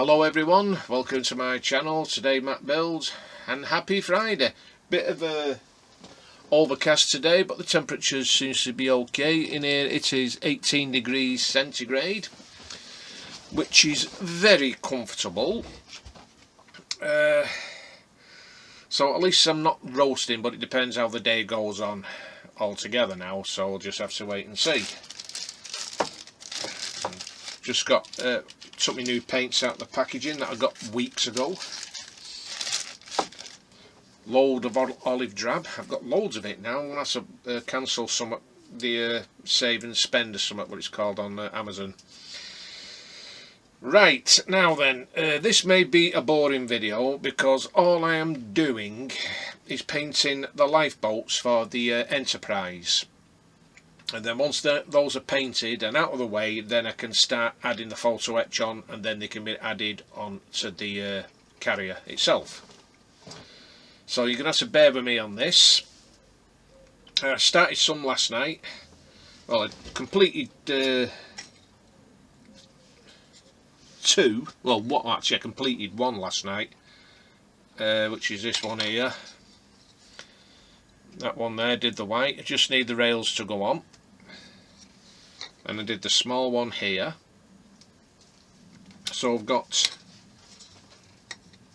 Hello everyone, welcome to my channel. Today Matt builds, and happy Friday. Bit of a overcast today, but the temperature seems to be okay. In here it is 18 degrees centigrade, which is very comfortable. So at least I'm not roasting, but it depends how the day goes on altogether now, so we'll just have to wait and see. Just got took my new paints out of the packaging that I got weeks ago. Load of olive drab. I've got loads of it now. I'm going to have to cancel some of the save and spend or something, what it's called on Amazon. Right, now then, this may be a boring video because all I am doing is painting the lifeboats for the Enterprise. And then once those are painted and out of the way, then I can start adding the photo etch on, and then they can be added on to the carrier itself. So you're going to have to bear with me on this. I started some last night. Well, I completed two. Well, actually I completed one last night, which is this one here. That one there, did the white. I just need the rails to go on. And I did the small one here. So I've got,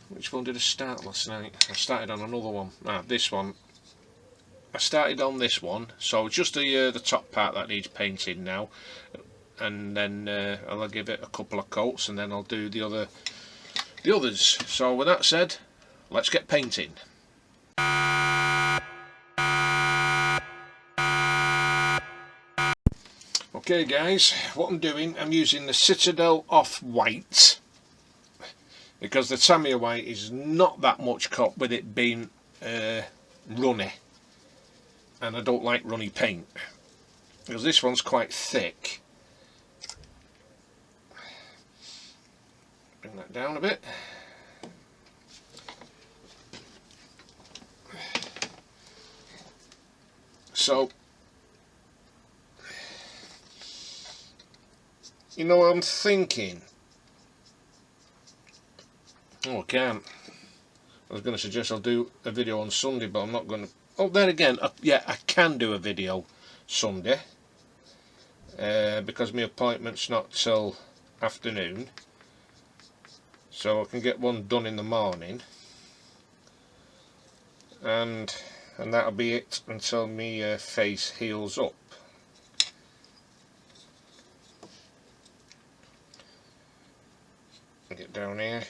which one did I start last night? I started on another one. This one. I started on this one, so just the top part that needs painting now, and then I'll give it a couple of coats, and then I'll do the others. So with that said, let's get painting. Okay guys, what I'm doing, I'm using the Citadel Off-White because the Tamiya White is not that much cut with it being runny, and I don't like runny paint because this one's quite thick. Bring that down a bit. So you know what I'm thinking? Oh, I can't. I was going to suggest I'll do a video on Sunday, but I'm not going to. Oh, there again, yeah, I can do a video Sunday because my appointment's not till afternoon, so I can get one done in the morning, and that'll be it until my face heals up. Get down here.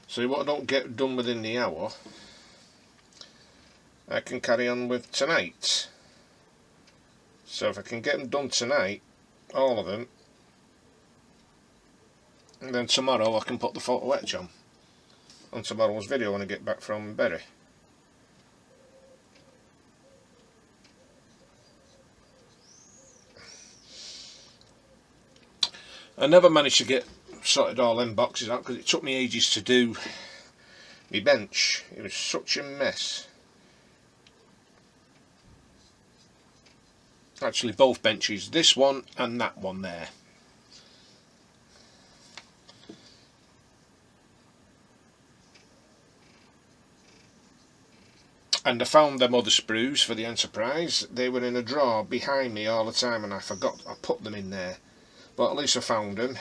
So what I don't get done within the hour, I can carry on with tonight. So if I can get them done tonight, all of them, and then tomorrow I can put the photo etch on tomorrow's video when I get back from Bury. I never managed to get sorted all them boxes out because it took me ages to do my bench. It was such a mess. Actually both benches, this one and that one there. And I found them other sprues for the Enterprise. They were in a drawer behind me all the time and I forgot I put them in there. But at least I found them.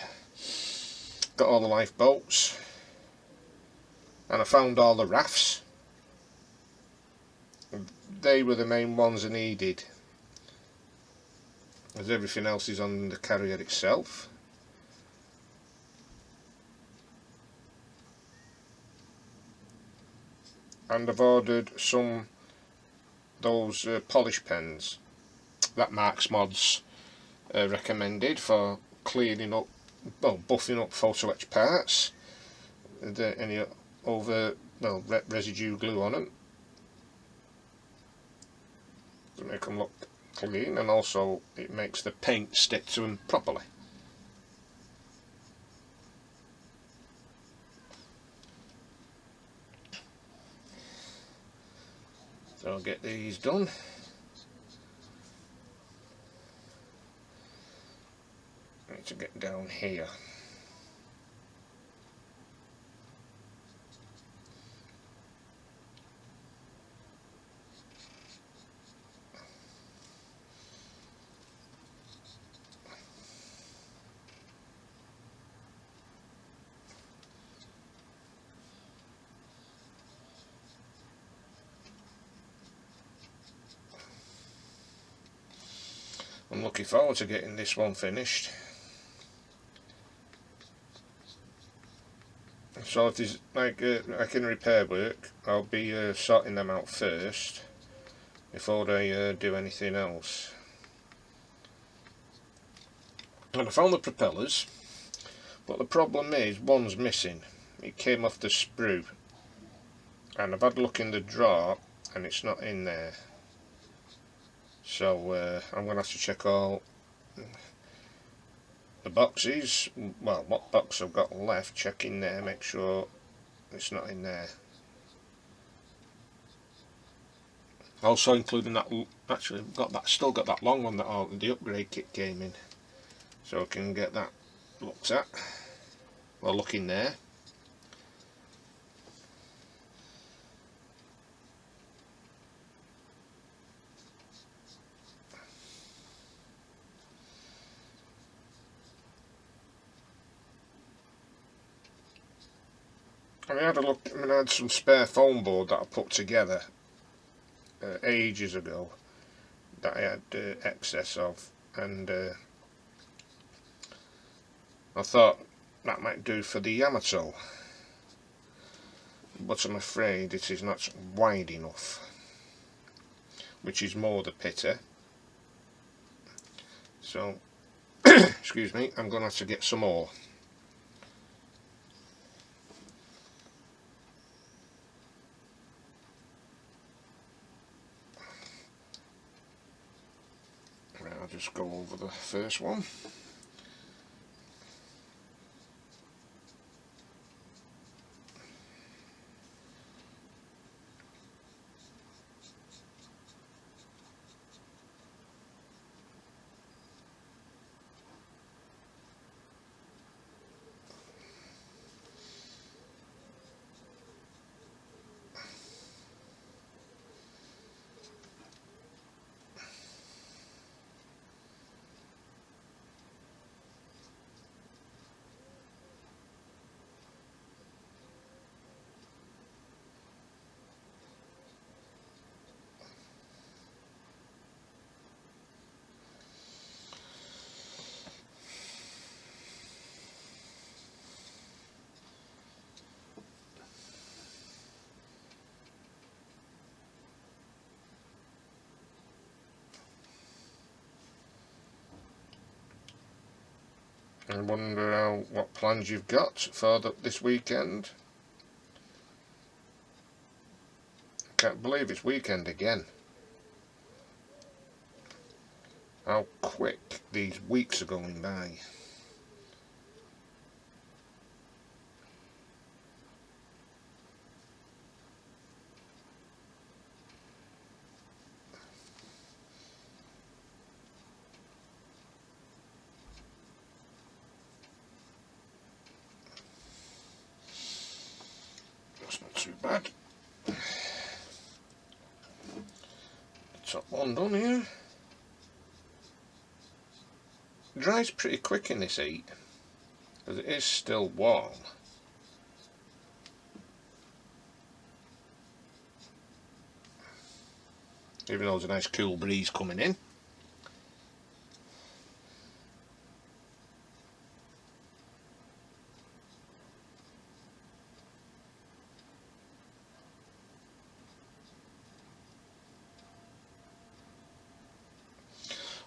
Got all the lifeboats. And I found all the rafts. They were the main ones I needed, as everything else is on the carrier itself. And I've ordered some those polish pens that Marks Mods recommended for cleaning up, well, buffing up photo etch parts, any over, well, residue glue on them to make them look clean, and also it makes the paint stick to them properly. So I'll get these done. I need to get down here. I'm looking forward to getting this one finished. So if there's like in repair work, I'll be sorting them out first before I do anything else. And I found the propellers, but the problem is one's missing. It came off the sprue, and I've had a look in the drawer and it's not in there. So I'm going to have to check all the boxes, well, what box I've got left, check in there, make sure it's not in there. Also including that, actually still got that long one that the upgrade kit came in, so I can get that looked at. Well, look in there. I had a look. I had some spare foam board that I put together ages ago that I had excess of, and I thought that might do for the Yamato, but I'm afraid it is not wide enough, which is more the pity. So excuse me, I'm going to have to get some more. Right, I'll just go over the first one. I wonder what plans you've got for this weekend. I can't believe it's weekend again. How quick these weeks are going by. That's not too bad. Top one done here. It dries pretty quick in this heat, because it is still warm. Even though there's a nice cool breeze coming in.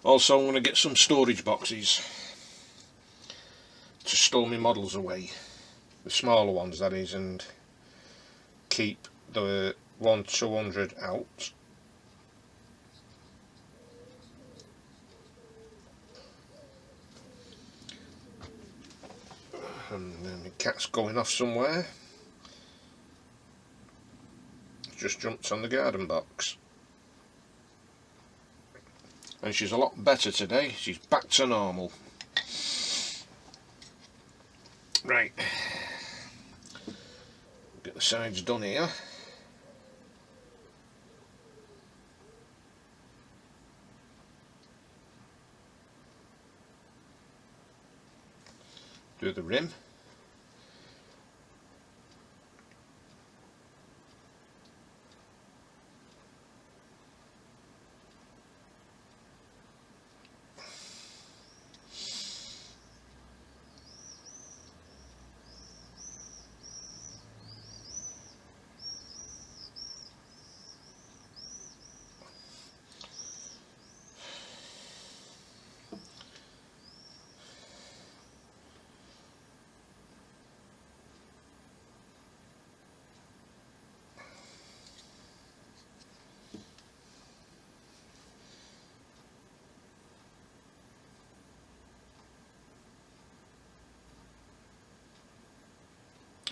Also, I'm going to get some storage boxes to store my models away, the smaller ones that is, and keep the 1-200 out. And then my cat's going off somewhere. Just jumped on the garden box. and she's a lot better today. She's back to normal. Right, get the sides done here. Do the rim.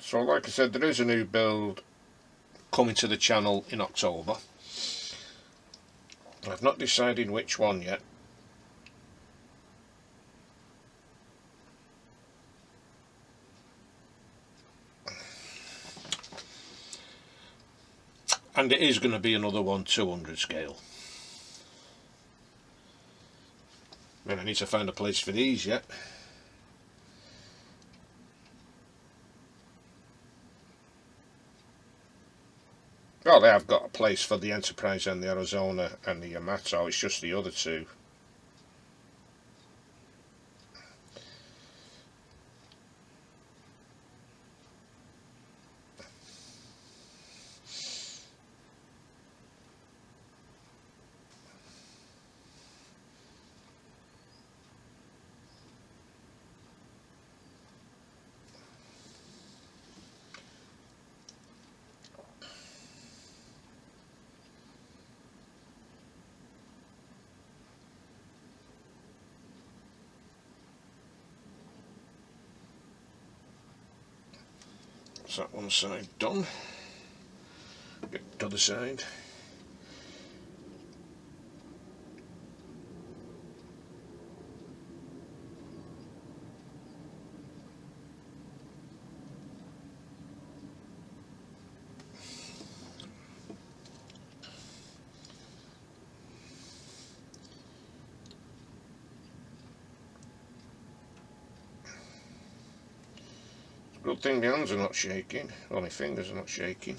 So like I said, there is a new build coming to the channel in October. I've not decided which one yet. And it is going to be another 1/200 scale. And I need to find a place for these yet. Well, they have got a place for the Enterprise and the Arizona and the Yamato. It's just the other two. So that one side done. Get the other side. Good thing the hands are not shaking. Well, my fingers are not shaking.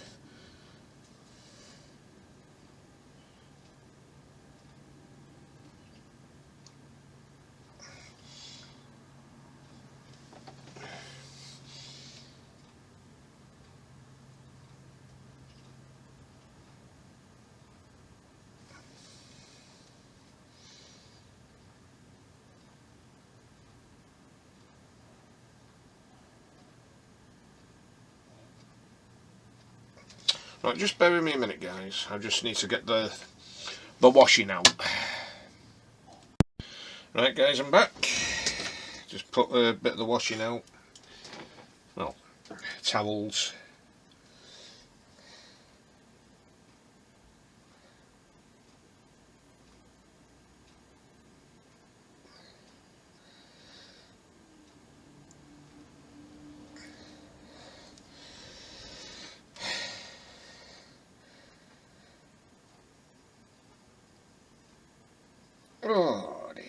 Right, just bear with me a minute, guys. I just need to get the washing out. Right, guys, I'm back. Just put a bit of the washing out. Well, towels. Oh dear.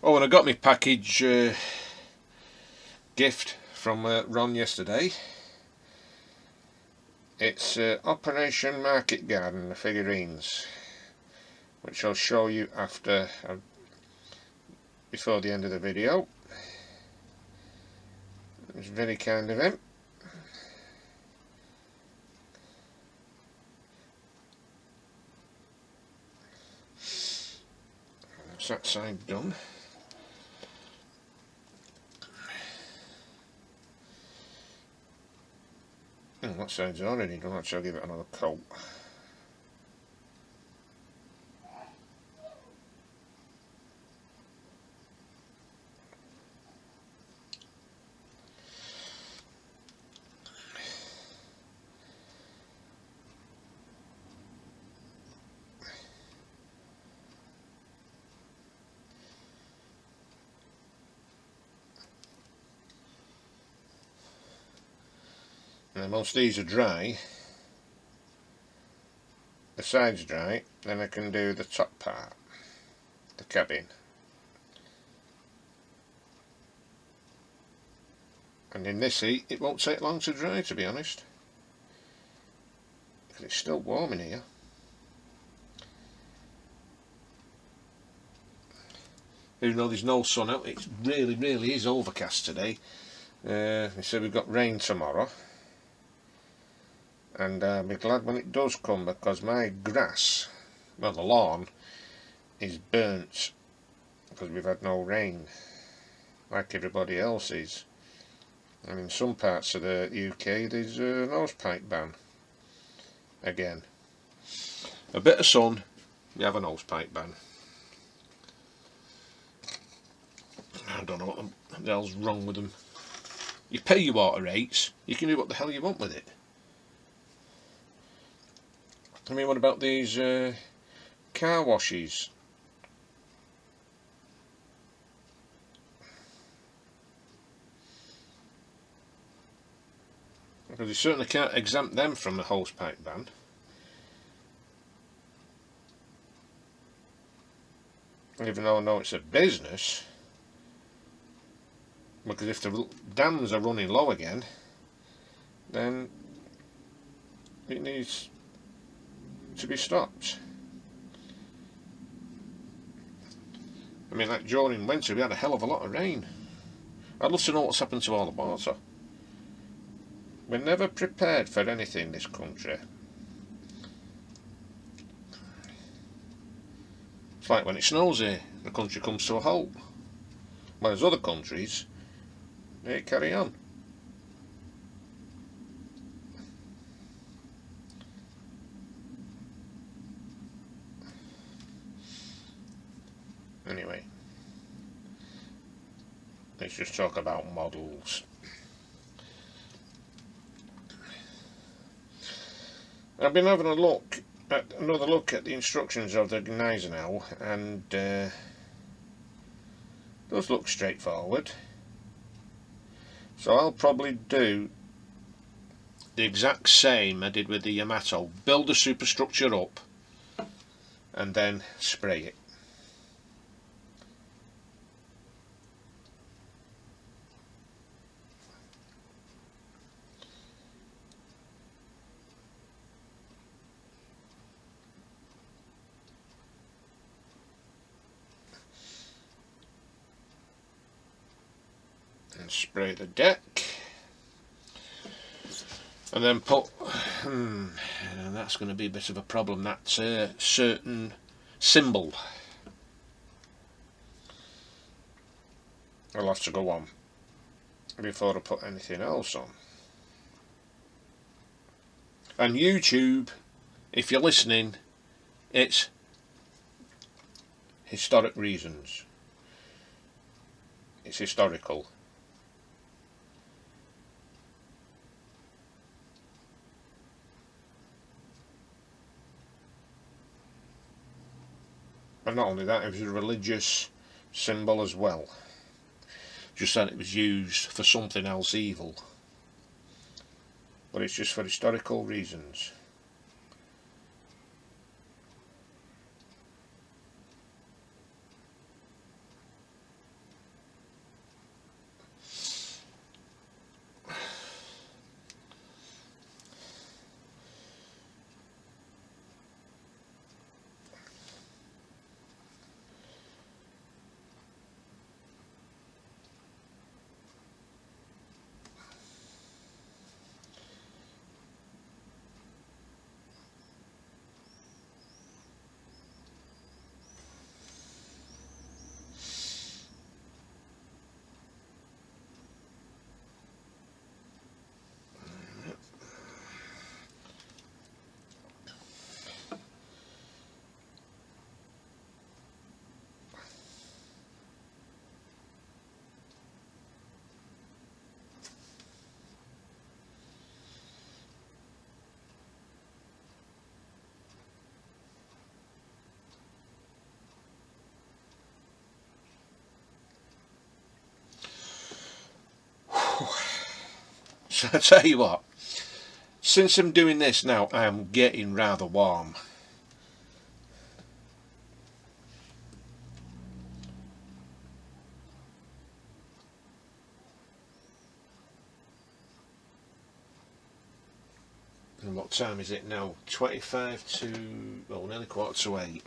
Oh, and I got my package gift from Ron yesterday. It's Operation Market Garden, the figurines, which I'll show you after, before the end of the video. It was very kind of him. That's that side done. That side's already done, actually I'll give it another coat. And then once these are dry, the sides dry, then I can do the top part, the cabin. And in this heat it won't take long to dry, to be honest, because it's still warm in here. Even though there's no sun out, it really is overcast today. They said we've got rain tomorrow, and I'll be glad when it does come, because my grass, well, the lawn, is burnt because we've had no rain like everybody else's. And in some parts of the UK there's a hosepipe ban again. A bit of sun, you have a hosepipe ban. I don't know what the hell's wrong with them. You pay your water rates, you can do what the hell you want with it. I mean, what about these car washes? Because you certainly can't exempt them from the hosepipe ban. Even though I know it's a business, because if the dams are running low again, then it needs to be stopped. I mean, like during winter we had a hell of a lot of rain. I'd love to know what's happened to all the water. We're never prepared for anything in this country. It's like when it snows here, the country comes to a halt. Whereas other countries, they carry on. Anyway, let's just talk about models. I've been having another look at the instructions of the Gneisenau, and those look straightforward. So I'll probably do the exact same I did with the Yamato. Build the superstructure up and then spray it. And spray the deck. And then put, that's going to be a bit of a problem, that certain symbol. I'll have to go on before I put anything else on. And YouTube, if you're listening, it's historic reasons. It's historical. And not only that, it was a religious symbol as well. Just that it was used for something else evil. But it's just for historical reasons. So I tell you what, Since I'm doing this now, I am getting rather warm. And what time is it now? 25 to, well, nearly 7:45.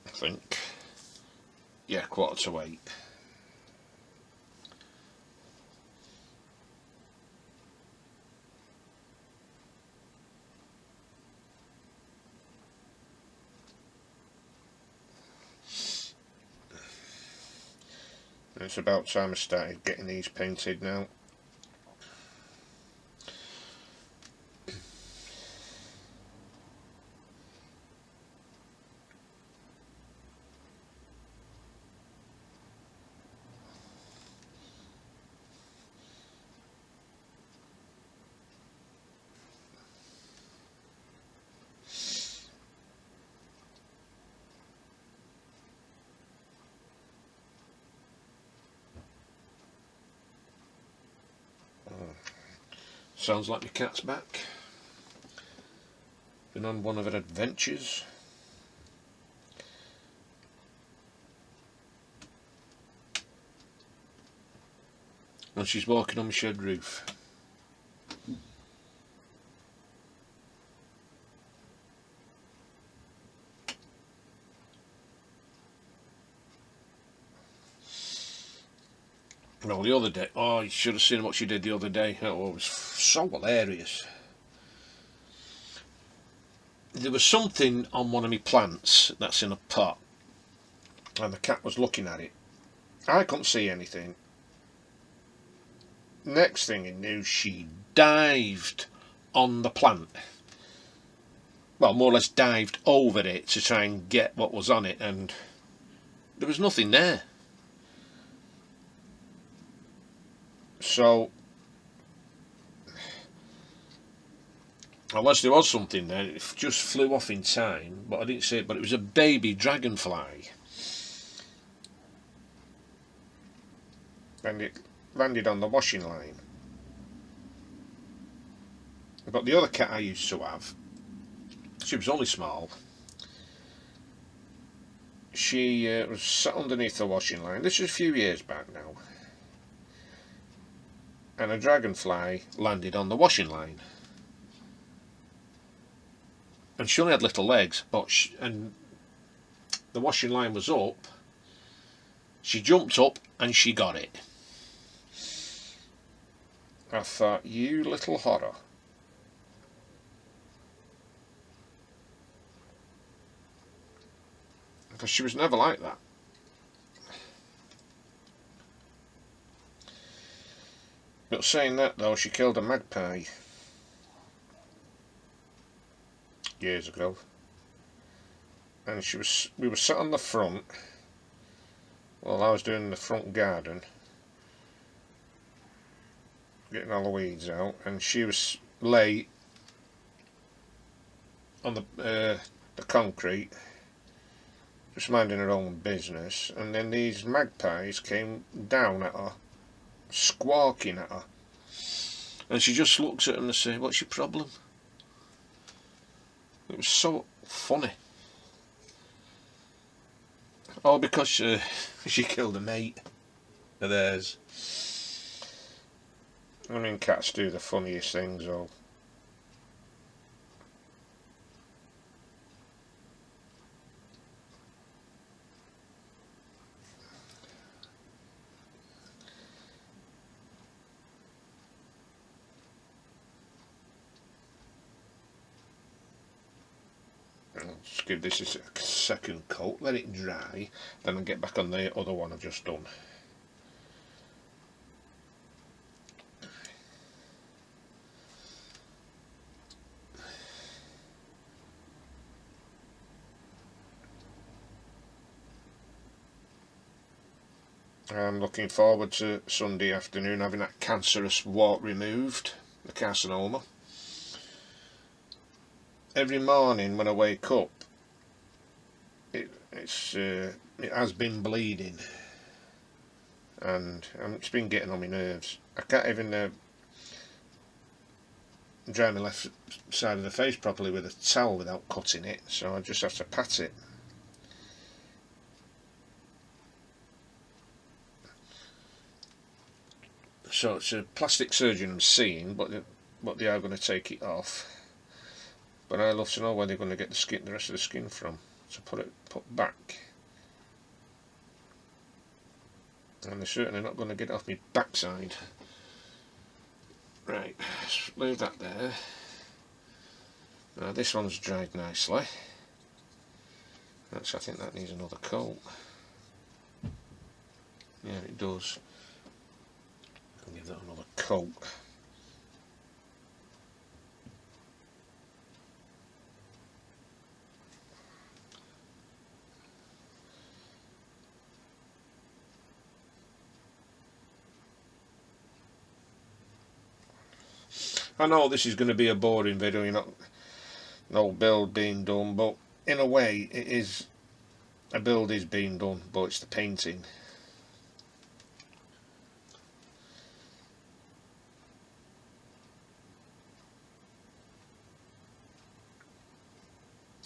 I think. Yeah, 7:45. It's about time I started getting these painted now. Sounds like my cat's back. Been on one of her adventures. And she's walking on my shed roof. Well, the other day, oh, you should have seen what she did the other day. Oh, it was so hilarious. There was something on one of my plants that's in a pot, and the cat was looking at it. I couldn't see anything. Next thing I knew, she dived on the plant. Well, more or less dived over it to try and get what was on it, and there was nothing there. So, unless there was something there, it just flew off in time, but I didn't see it, but it was a baby dragonfly. And it landed on the washing line. But the other cat I used to have, she was only small. She was sat underneath the washing line. This is a few years back now. And a dragonfly landed on the washing line. And she only had little legs, but and the washing line was up. She jumped up and she got it. I thought, you little horror. Because she was never like that. But saying that though, she killed a magpie years ago, and we were sat on the front while I was doing the front garden, getting all the weeds out, and she was lay on the concrete, just minding her own business, and then these magpies came down at her, squawking at her, and she just looks at them and says, "What's your problem?" It was so funny. All because she killed a mate of theirs. I mean, cats do the funniest things, though. I'll just give this a second coat, let it dry, then I'll get back on the other one I've just done. I'm looking forward to Sunday afternoon having that cancerous wart removed, the carcinoma. Every morning when I wake up, it has been bleeding, and it's been getting on my nerves. I can't even dry my left side of the face properly with a towel without cutting it, so I just have to pat it. So it's a plastic surgeon I'm seeing, but they are going to take it off. But I love to know where they're going to get the rest of the skin from to put back. And they're certainly not going to get it off my backside. Right, let's leave that there. Now this one's dried nicely. I think that needs another coat. Yeah, it does. I'll give that another coat. I know this is going to be a boring video, you're not no build being done, but in a way it is. A build is being done, but it's the painting.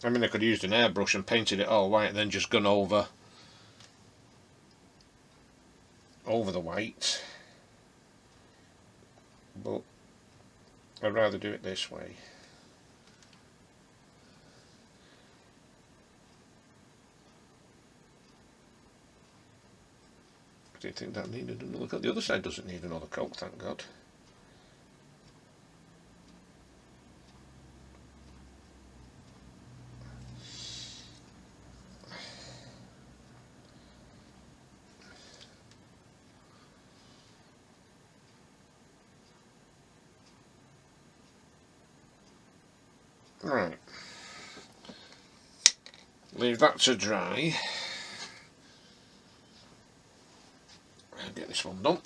I mean, I could have used an airbrush and painted it all white and then just gone over the white, but I'd rather do it this way. I didn't think that needed another coat. The other side doesn't need another coat, thank God. Right, leave that to dry. Get this one done.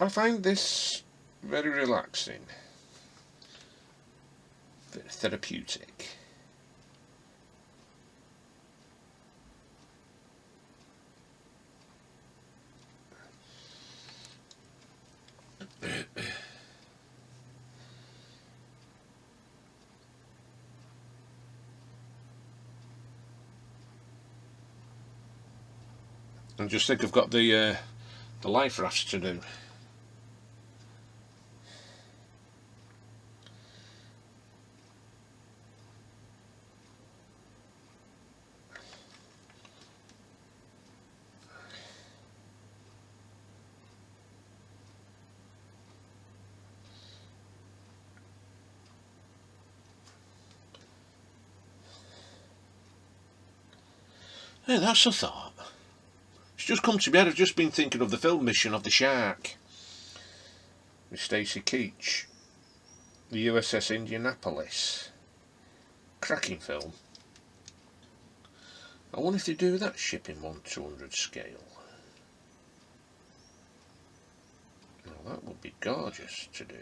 I find this very relaxing, therapeutic. And just think, I've got the life rafts to do. Hey, that's a thought. It's just come to me. I've just been thinking of the film Mission of the Shark with Stacy Keach, the USS Indianapolis. Cracking film. I wonder if they do that ship in 1/200 scale. Now that would be gorgeous to do.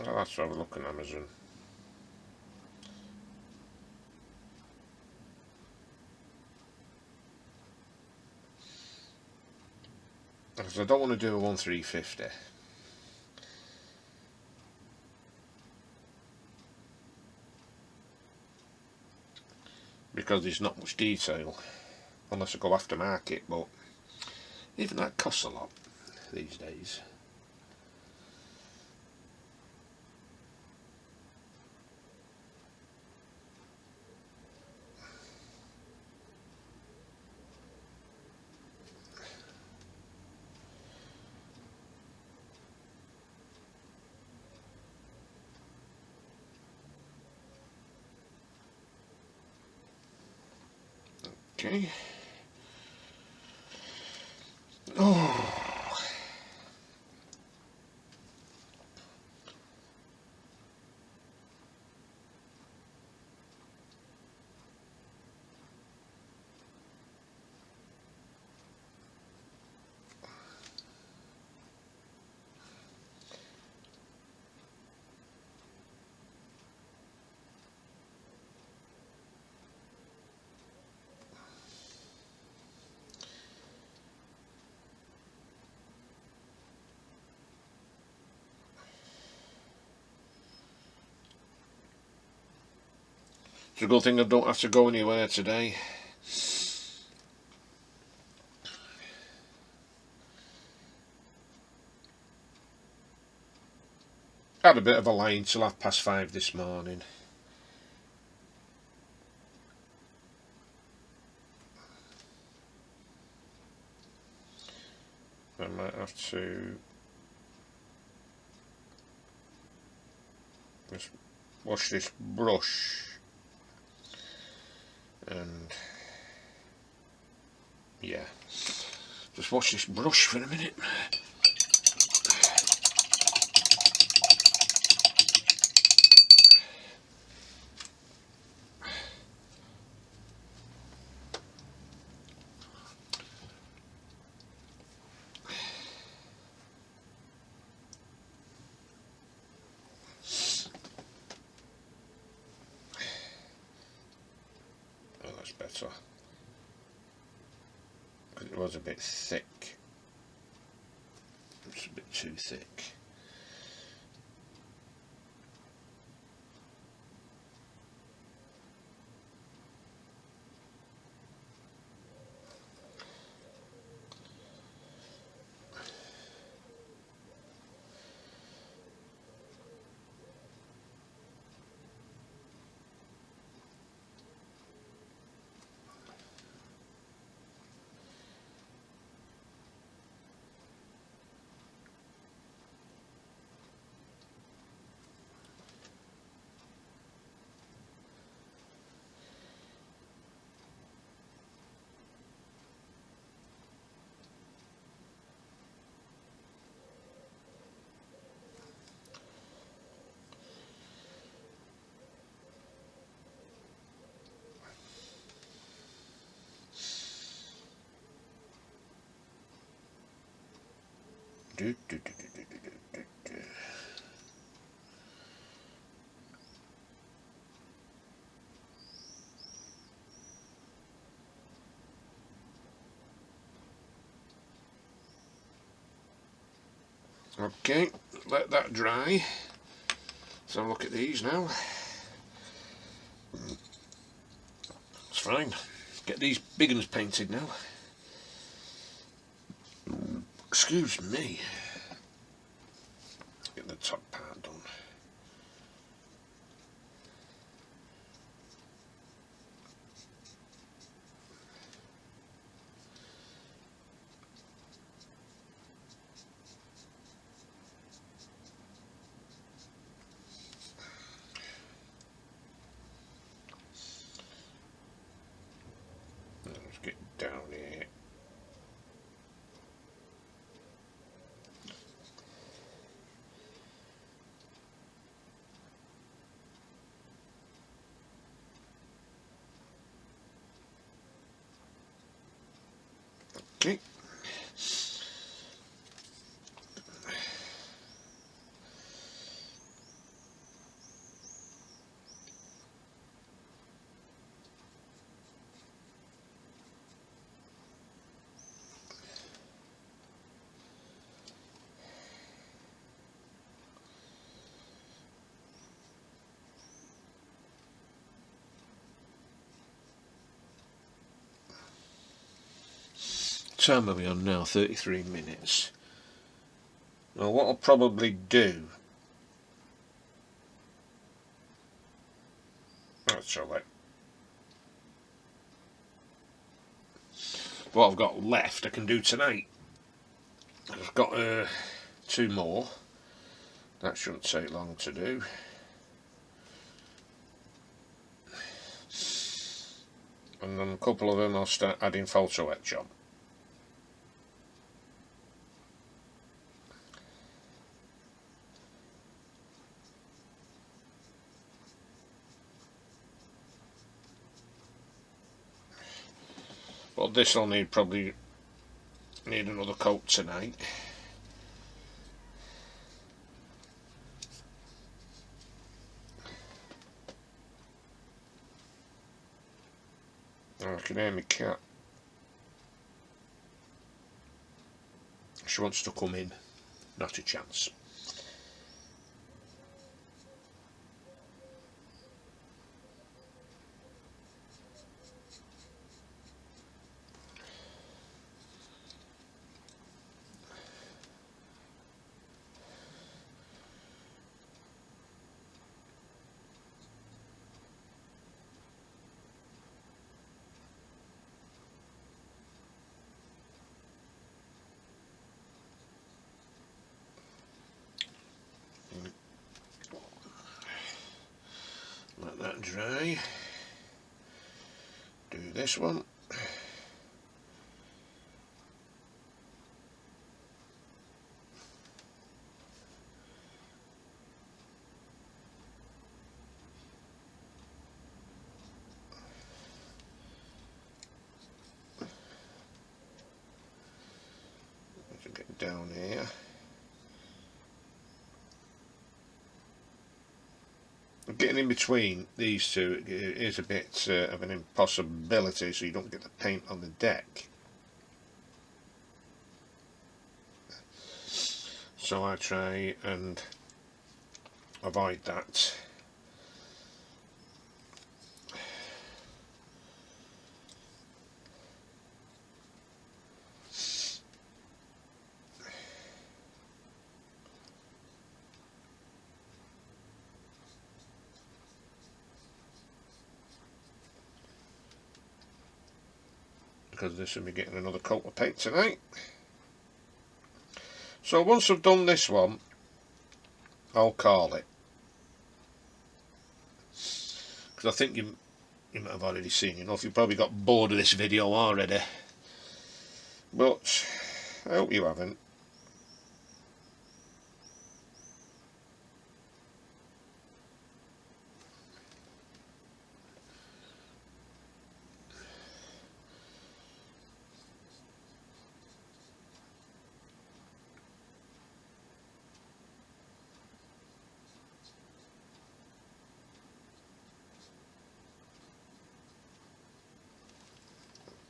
I'll have to have a look on Amazon. Because I don't want to do a 1/350. Because there's not much detail, unless I go aftermarket, but even that costs a lot these days. Okay, It's a good thing I don't have to go anywhere today. Had a bit of a lie till 5:30 this morning. I might have to just wash this brush and yeah, just wash this brush for a minute. Oh, that's better. Because it was a bit thick. It's a bit too thick. Okay, let that dry. Let's have a look at these now. It's fine. Get these big ones painted now. Excuse me. Get the top part done. Let's get down here. Okay. Time are we on now? 33 minutes. Well, what I'll probably do, actually, what I've got left I can do tonight. I've got 2 more. That shouldn't take long to do. And then a couple of them I'll start adding photo etch on. But this will probably need another coat tonight. Oh, I can hear my cat. She wants to come in. Not a chance. try do this one. Get down here. Getting in between these two is a bit of an impossibility, so you don't get the paint on the deck. So I try and avoid that. Because this will be getting another coat of paint tonight. So once I've done this one, I'll call it. Because I think you might have already seen enough. You've probably got bored of this video already. But I hope you haven't.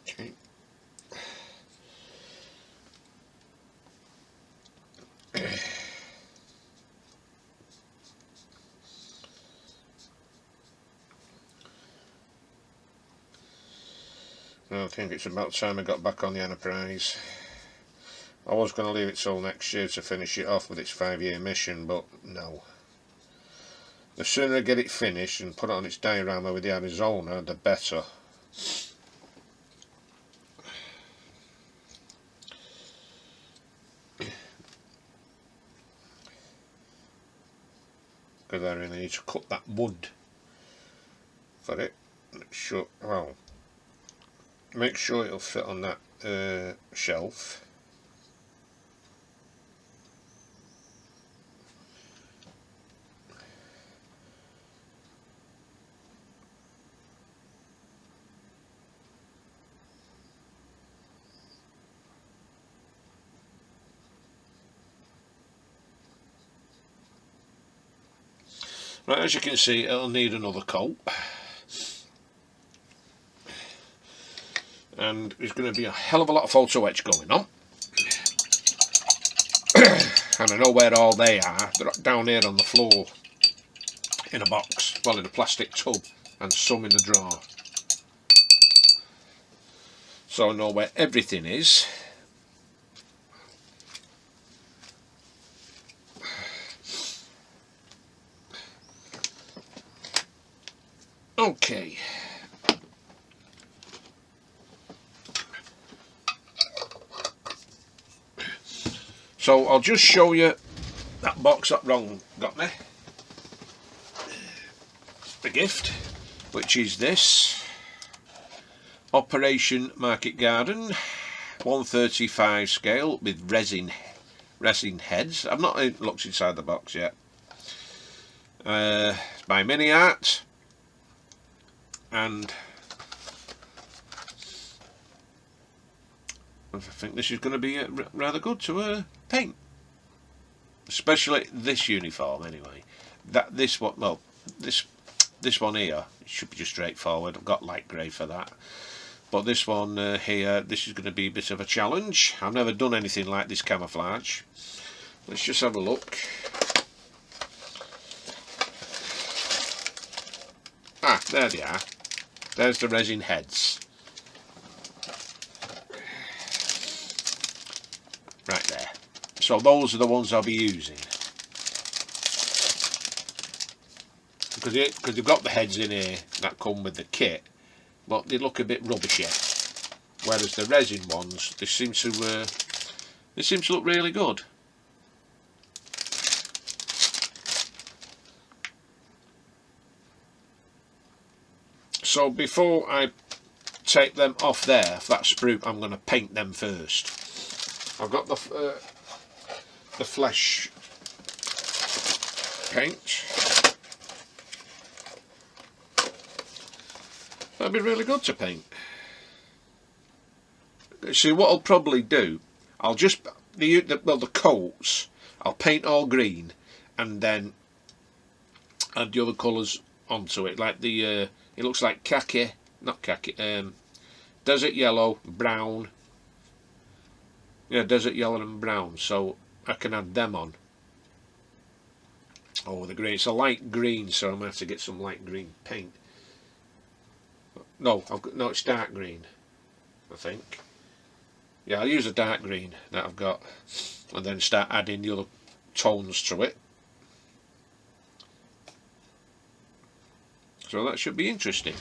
Okay. I think it's about time I got back on the Enterprise. I was going to leave it till next year to finish it off with its 5-year mission, but no. The sooner I get it finished and put it on its diorama with the Arizona, the better. Because I really need to cut that wood for it. Make sure, well, make sure it'll fit on that shelf. Right, as you can see, it'll need another coat. And there's going to be a hell of a lot of photo etch going on. And I know where all they are. They're down here on the floor in a box, well, in a plastic tub, and some in the drawer. So I know where everything is. Okay. So I'll just show you that box that Ron got me. The gift, which is this Operation Market Garden 135 scale with resin heads. I've not looked inside the box yet. It's by Mini Art, and I think this is going to be rather good to paint, especially this uniform. Anyway, this one, well, this one here should be just straightforward. I've got light grey for that, but this one here, this is going to be a bit of a challenge. I've never done anything like this camouflage. Let's just have a look. Ah, there they are. There's the resin heads. Right there. So those are the ones I'll be using. Because they've got the heads in here that come with the kit, but they look a bit rubbishy. Whereas the resin ones, they seem to look really good. So before I take them off there, that sprue, I'm going to paint them first. I've got the flesh paint. That'd be really good to paint. See, what I'll probably do, I'll just the coats, I'll paint all green, and then add the other colours onto it, like the it looks like khaki, not khaki, desert yellow, brown. Yeah, desert yellow and brown. So I can add them on. Oh, the green. It's a light green, so I'm gonna have to get some light green paint. No, no, it's dark green, I think. Yeah, I'll use a dark green that I've got, and then start adding the other tones to it. So that should be interesting.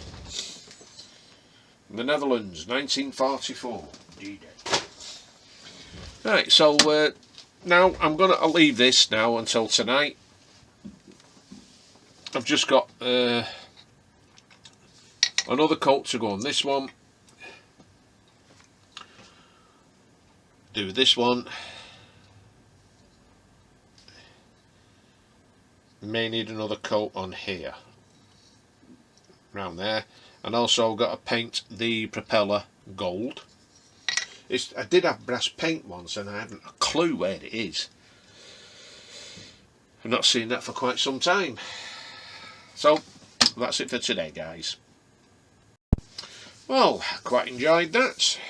The Netherlands, 1944, D-Day. Right, so now I'll leave this now until tonight. I've just got another coat to go on this one. Do this one. May need another coat on here. Around there. And also I've got to paint the propeller gold. I did have brass paint once and I haven't a clue where it is. I've not seen that for quite some time. So that's it for today, guys. Well, quite enjoyed that.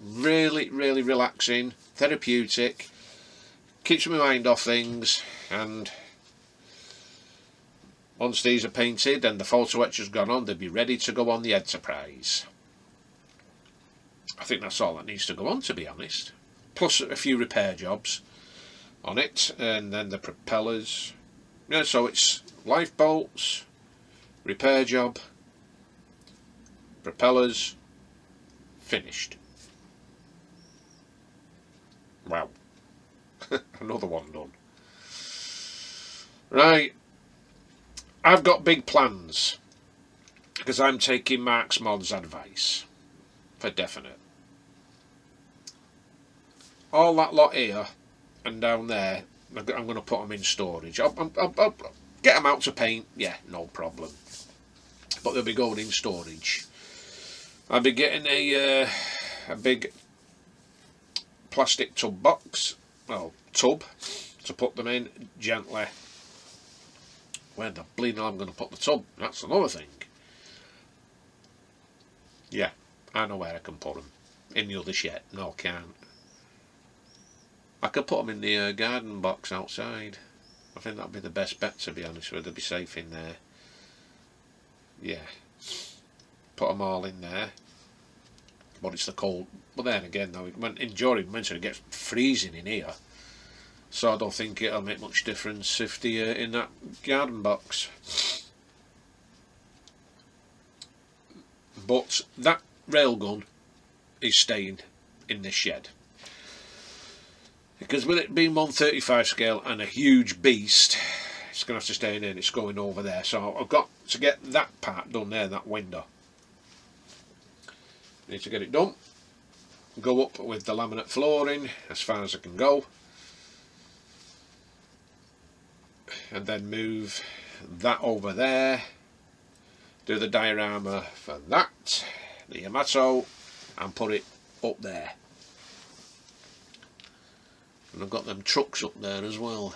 Really, really relaxing, therapeutic, keeps my mind off things, and once these are painted and the photo etcher's gone on, they'll be ready to go on the Enterprise. I think that's all that needs to go on, to be honest. Plus a few repair jobs on it, and then the propellers. Yeah, so it's lifeboats, repair job, propellers, finished. Wow. Another one done. Right. I've got big plans, because I'm taking Mark's Mod's advice. For definite. All that lot here and down there, I'm going to put them in storage. I'll get them out to paint, yeah, no problem. But they'll be going in storage. I'll be getting a big plastic tub box, well, tub, to put them in gently. Where the bleeding I'm going to put the tub? That's another thing. Yeah, I know where I can put them. In the other shed. No, I can't. I could put them in the garden box outside. I think that'd be the best bet, to be honest with you. They'd be safe in there. Yeah. Put them all in there. But it's the cold. But then again, though, during winter it gets freezing in here. So I don't think it'll make much difference if they're in that garden box. But that railgun is staying in this shed. Because with it being 135 scale and a huge beast, it's going to have to stay in there and it's going over there. So I've got to get that part done there, that window. Need to get it done. Go up with the laminate flooring as far as I can go. And then move that over there. Do the diorama for that, the Yamato, and put it up there. And I've got them trucks up there as well.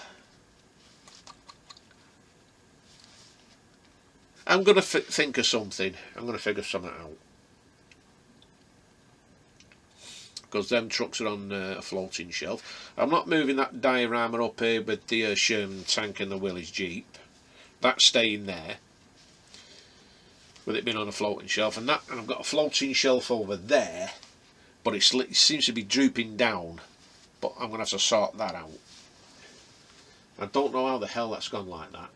I'm going to think of something. I'm going to figure something out. Because them trucks are on a floating shelf. I'm not moving that diorama up here with the Sherman tank and the Willys Jeep. That's staying there. With it being on a floating shelf. And I've got a floating shelf over there. But it seems to be drooping down. But I'm going to have to sort that out. I don't know how the hell that's gone like that.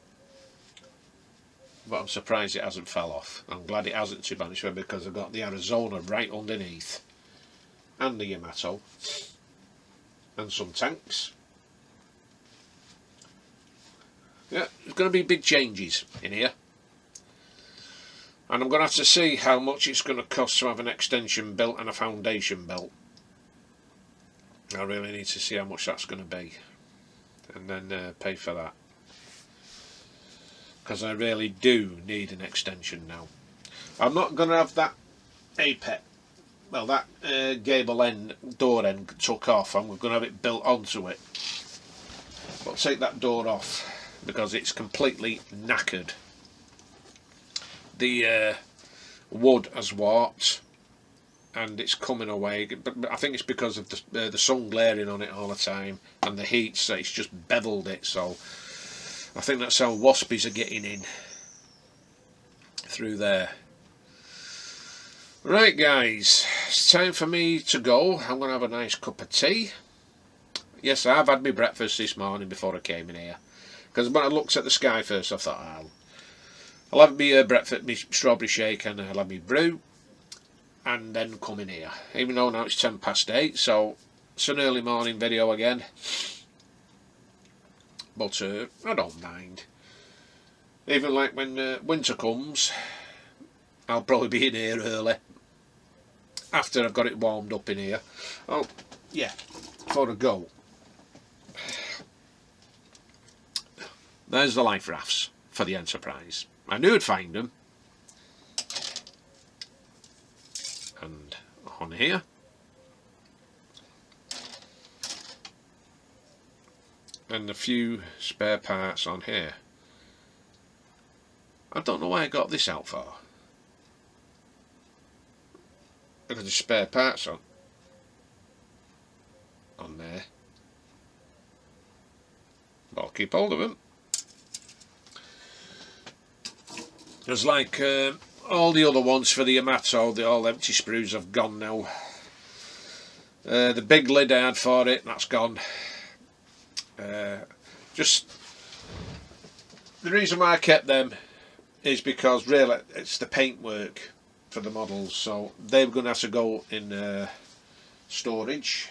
But I'm surprised it hasn't fell off. I'm glad it hasn't, to be honest with you, because I've got the Arizona right underneath. And the Yamato. And some tanks. Yeah, there's going to be big changes in here. And I'm going to have to see how much it's going to cost to have an extension built and a foundation built. I really need to see how much that's going to be, and then pay for that, because I really do need an extension now. I'm not going to have that apex, well, that gable end, door end took off. I'm going to have it built onto it. But take that door off because it's completely knackered. The wood has warped and it's coming away, but I think it's because of the sun glaring on it all the time and the heat, so it's just beveled it. So I think that's how waspies are getting in through there. Right guys, it's time for me to go. I'm going to have a nice cup of tea. Yes, I've had my breakfast this morning before I came in here, because when I looked at the sky first I thought, I'll have my breakfast, my strawberry shake, and I'll have my brew and then come in here, even though now it's 8:10, so it's an early morning video again, but I don't mind. Even like when winter comes, I'll probably be in here early after I've got it warmed up in here. Oh yeah, before I go, there's the life rafts for the Enterprise. I knew I'd find them. And on here, and a few spare parts on here. I don't know why I got this out for. There's spare parts on there. But I'll keep hold of them. There's like all the other ones for the Yamato, the all empty sprues have gone now. The big lid I had for it, that's gone. Just the reason why I kept them is because really it's the paintwork for the models, so they're going to have to go in storage.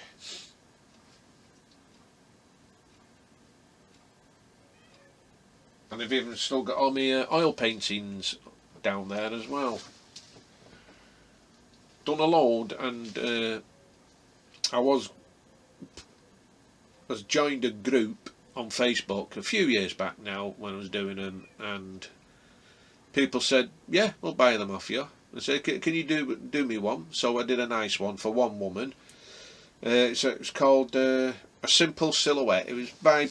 And I've even still got all my oil paintings down there as well. Done a load, and I was joined a group on Facebook a few years back now when I was doing them, and people said, yeah, we'll buy them off you. I said, can you do me one? So I did a nice one for one woman. So it was called A Simple Silhouette. It was by,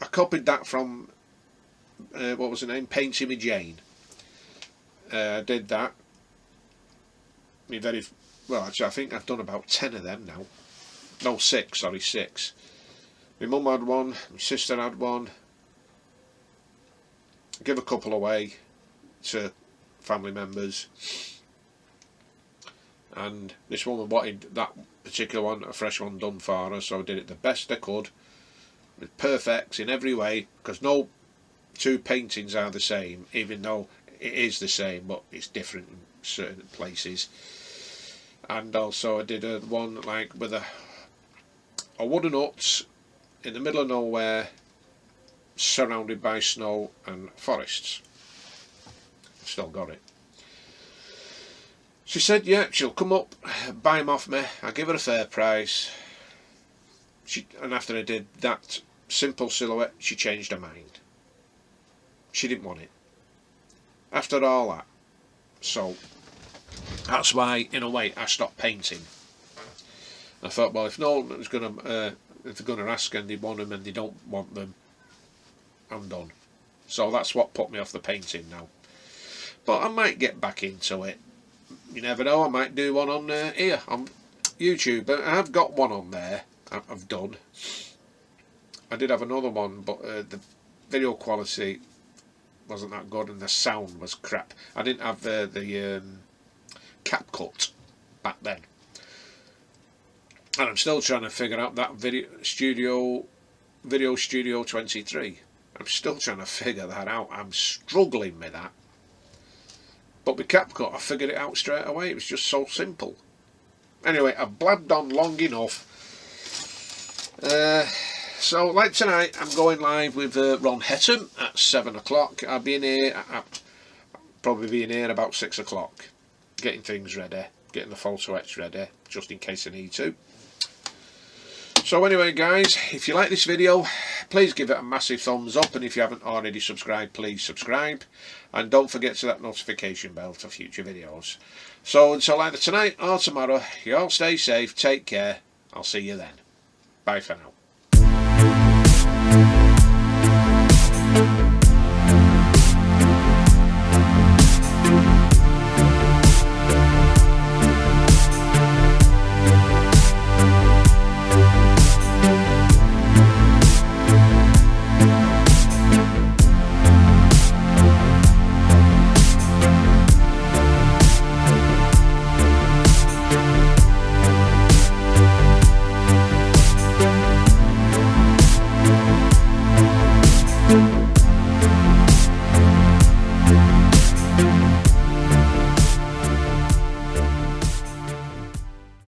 I copied that from what was her name, Painting Me Jane. I did that. Well, actually I think I've done about 10 of them now. No, 6, sorry, 6. My mum had one, my sister had one. I give a couple away to family members, and this woman wanted that particular one, a fresh one, done for her, so I did it the best I could with perfects in every way, because no two paintings are the same, even though it is the same, but it's different in certain places. And also I did one like with a wooden hut in the middle of nowhere, surrounded by snow and forests. Still got it. She said, yeah, she'll come up, buy them off me. I give her a fair price. And after I did that simple silhouette, she changed her mind. She didn't want it. After all that. So that's why, in a way, I stopped painting. I thought, well, if no one was going to, if they're going to ask and they want them and they don't want them, I'm done. So that's what put me off the painting now. But I might get back into it. You never know, I might do one on here on YouTube. But I have got one on there I've done. I did have another one, but the video quality wasn't that good and the sound was crap. I didn't have the CapCut back then. And I'm still trying to figure out that Video Studio 23. I'm still trying to figure that out. I'm struggling with that. But with CapCut, I figured it out straight away. It was just so simple. Anyway, I've blabbed on long enough. So, like tonight, I'm going live with Ron Hetton at 7 o'clock. I'll be in here. probably be in here about 6 o'clock, getting things ready, getting the photo etch ready, just in case I need to. So anyway guys, if you like this video, please give it a massive thumbs up, and if you haven't already subscribed, please subscribe, and don't forget to that notification bell for future videos. So until either tonight or tomorrow, you all stay safe, take care, I'll see you then. Bye for now.